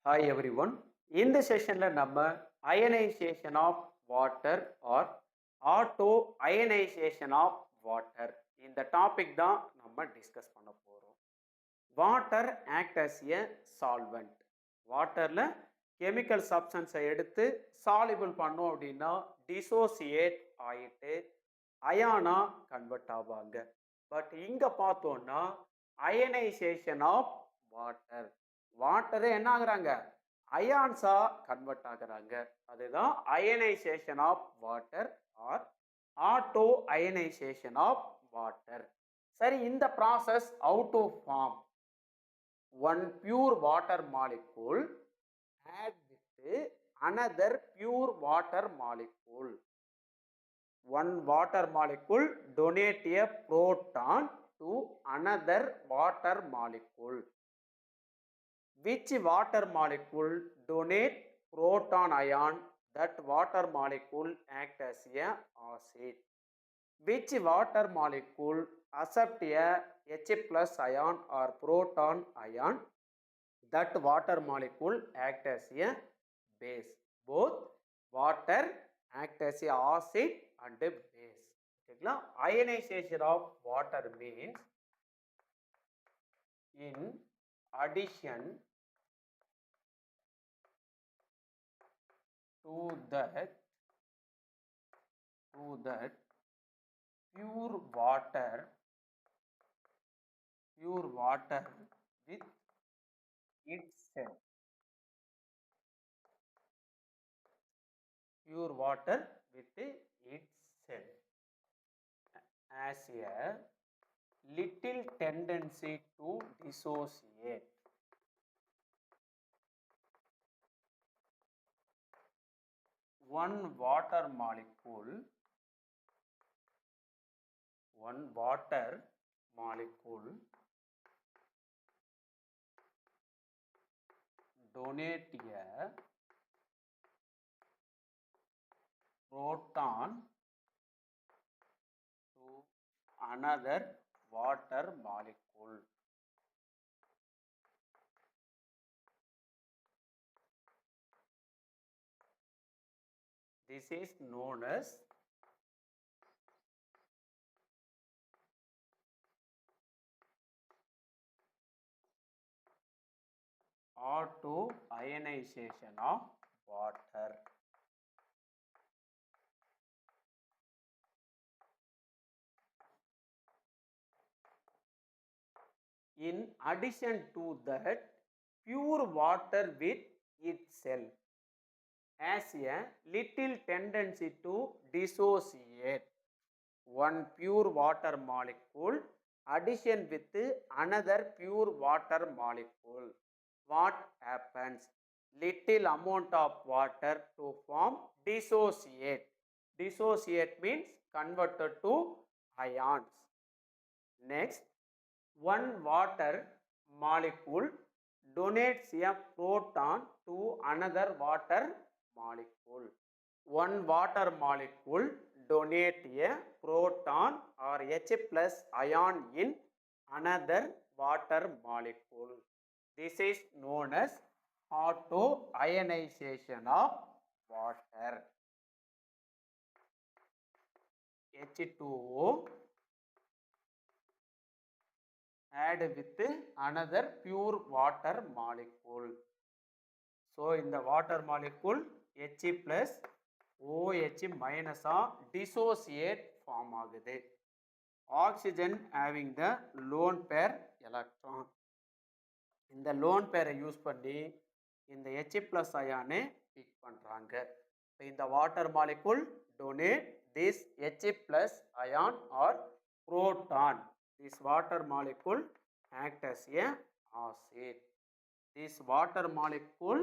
Hi everyone. In this session நம்ம ionization of water or auto ionization of water இந்த topic தான் நம்ம discuss பண்ண போறோம். Water act as a solvent. வாட்டர்ல கெமிக்கல் சப்ஸ்டன்ஸை எடுத்து சாலிபிள் பண்ணோம் அப்படின்னா டிசோசியேட் ஆயிட்டு அயானா கன்வெர்ட் ஆவாங்க. பட் இங்க பார்த்தோம்னா அயனைசேஷன் ஆஃப் வாட்டர், வாட்டரே என்ன ஆகுறாங்க, அயான்ஸா கன்வெர்ட் ஆகுறாங்க. அதுதான் ionization of water or auto ionization of water. சரி, இந்த process how to form one pure water molecule add with another pure water molecule. One water molecule donate a proton to another water molecule. Which water molecule donate proton ion? That water molecule act as a acid. Which water molecule accept a H plus ion or proton ion? That water molecule act as a base. Both water act as a acid and a base. Okay, ionization of water means in addition to that pure water with itself, pure water with itself has a little tendency to dissociate. One water molecule donate a proton to another water molecule. This is known as auto ionization of water. In addition to that, pure water with itself has a little tendency to dissociate. One pure water molecule addition with another pure water molecule. What happens? Little amount of water to form dissociate. Dissociate means converted to ions. Next, one water molecule donates a proton to another water molecule. One water molecule donate a proton or H plus ion in another water molecule. This is known as auto ionization of water. H2O add with another pure water molecule. So in the water molecule H plus OH minus dissociate form ஆகுது. Oxygen having the lone pair electron. இந்த lone pair use பண்ணி இந்த H plus ion big பண்றாங்க. இந்த water molecule donate this H plus ion or proton. This water molecule act as a acid. This water molecule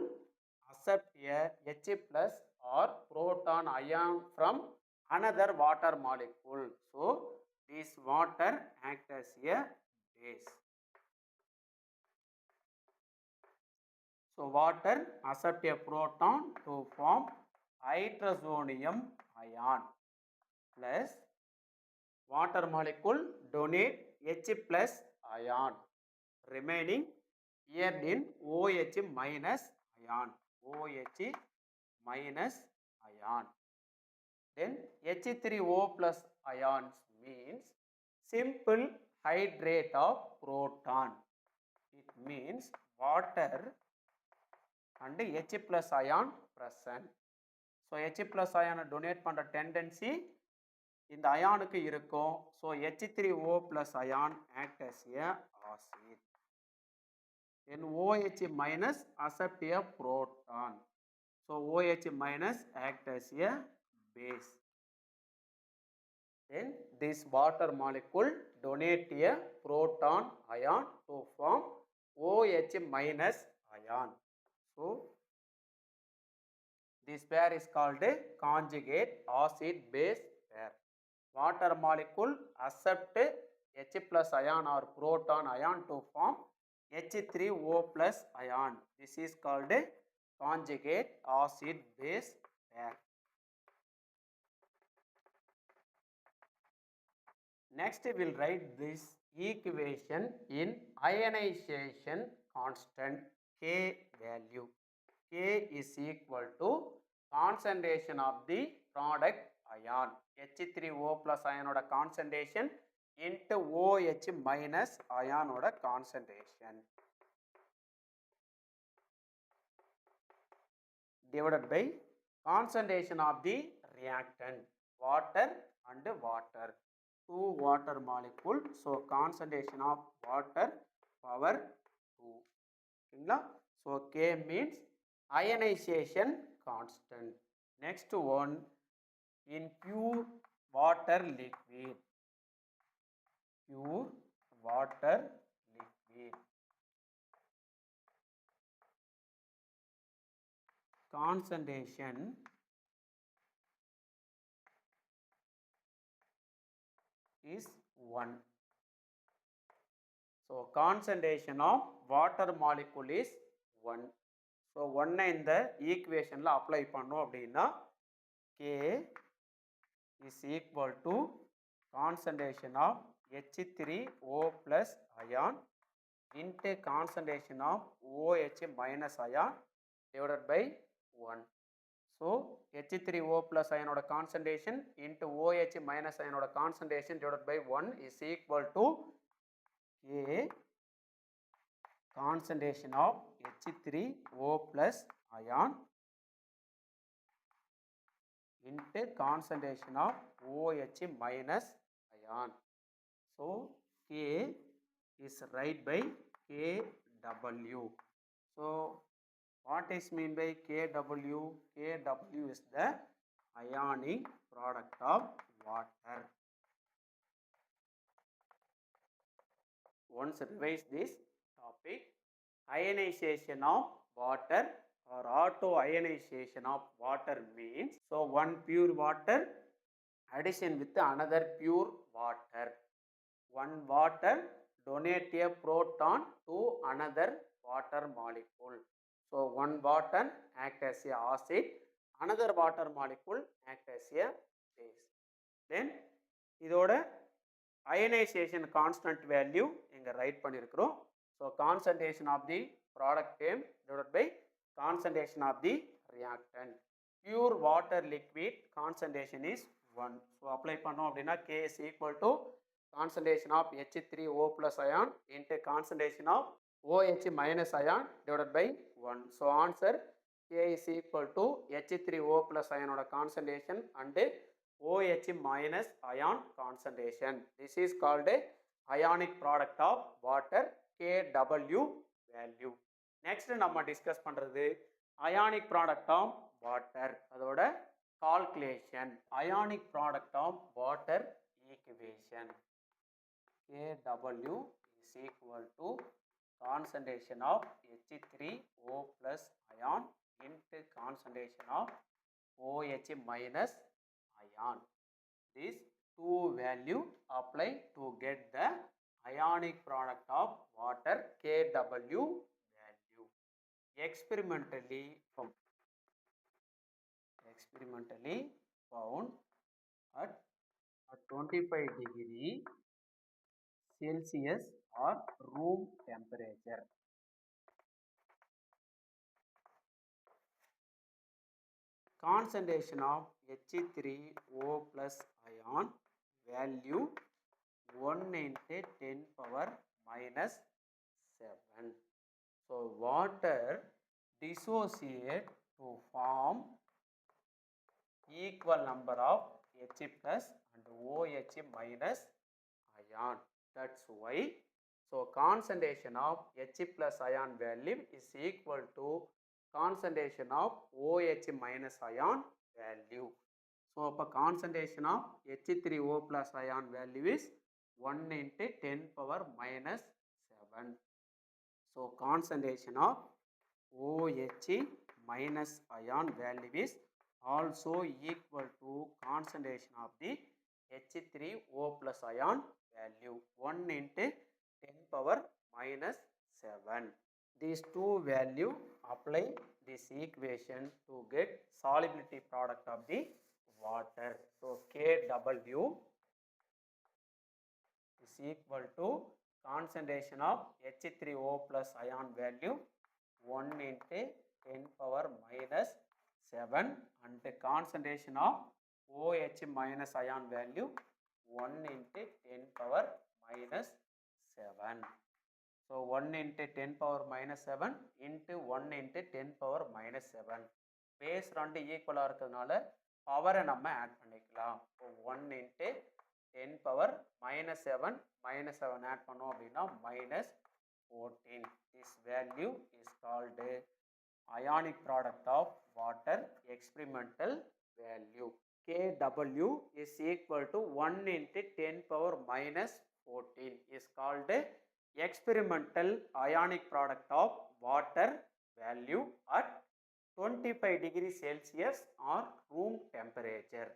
accept a H plus or proton ion from another water molecule. So this water act as a base. So water accept a proton to form hydrazonium ion plus water molecule donate H plus ion remaining here in OH minus ion, OH minus ion. Then H3O plus ions means simple hydrate of proton. It means water and H plus ion present. So H plus ion donate பண்ற tendency இந்த அயானுக்கு இருக்கும். So H3O plus ion act as a acid. Then OH minus accept a proton. So OH minus act as a base. Then this water molecule donate a proton ion to form OH minus ion. So this pair is called a conjugate acid base pair. Water molecule accept H plus ion or proton ion to form H3O plus ion. This is called a conjugate acid base pair. Next we will write this equation in ionization constant K value. K is equal to concentration of the product ion. H3O plus ion oda concentration into OH minus ion oda concentration divided by concentration of the reactant, water and water. 2 water molecule, so concentration of water power 2. Okay? So K means ionization constant. Next one, in pure water liquid. Pure water liquid. Concentration is 1. So concentration of water molecule is 1. So 1 in the equation la apply பண்ணோம் அப்படின்னா K is equal to concentration of H3O plus ion into concentration of OH minus ion divided by 1. So H3O plus ion oda concentration into OH minus ion oda concentration divided by 1 is equal to K concentration of H3O plus ion into concentration of OH minus ion. So K is right by KW. So what is mean by KW? KW is the ionic product of water. Once revise this topic, ionization of water or auto ionization of water means, so one pure water addition with another pure water. One water donate a proton to another water molecule. So one water act as a acid, another water molecule act as a base. Then இதோட ionization constant value இங்க write பண்ணிருக்கிறோம். So concentration of the product term divided by concentration of the reactant. Pure water liquid concentration is 1. So apply பண்ணோம் அப்படின்னா K is equal to concentration of H3O plus ion into concentration of OH minus ion divided by 1. So answer K is equal to H3O plus ion oda concentration and OH minus ion concentration. This is called a ionic product of water, KW value. Next நம்ம discuss பண்றது ionic product of water, அதோட calculation. Ionic product of water equation. KW is equal to concentration of H3O plus ion into concentration of OH minus ion. These two value apply to get the ionic product of water KW value. Experimentally found at 25 degree Celsius or room temperature. concentration of H3O plus ion value 1 into 10 power minus 7. So water dissociate to form equal number of H plus and OH minus ion. That's why. So concentration of H plus ion value is equal to concentration of OH minus ion value. So concentration of H3O plus ion value is 1 into 10 power minus 7. So concentration of OH minus ion value is also equal to concentration of the H3O plus ion value 1 into 10 power minus 7. These two value apply this equation to get solubility product of the water. So Kw is equal to concentration of H3O plus ion value 1 into 10 power minus 7 and the concentration of OH minus ion value 1 into 10 power minus 7. So 1 into 10 power minus 7 into 1 into 10 power minus 7. Base 2 ஈக்குவலாக இருக்கிறதுனால பவரை நம்ம add பண்ணிக்கலாம். So 1 into 10 power minus 7 minus 7 add பண்ணோம் அப்படின்னா minus 14. This value is called ionic product of water experimental value. Kw is equal to 1 into 10 power minus 14 is called experimental ionic product of water value at 25 degrees Celsius or room temperature.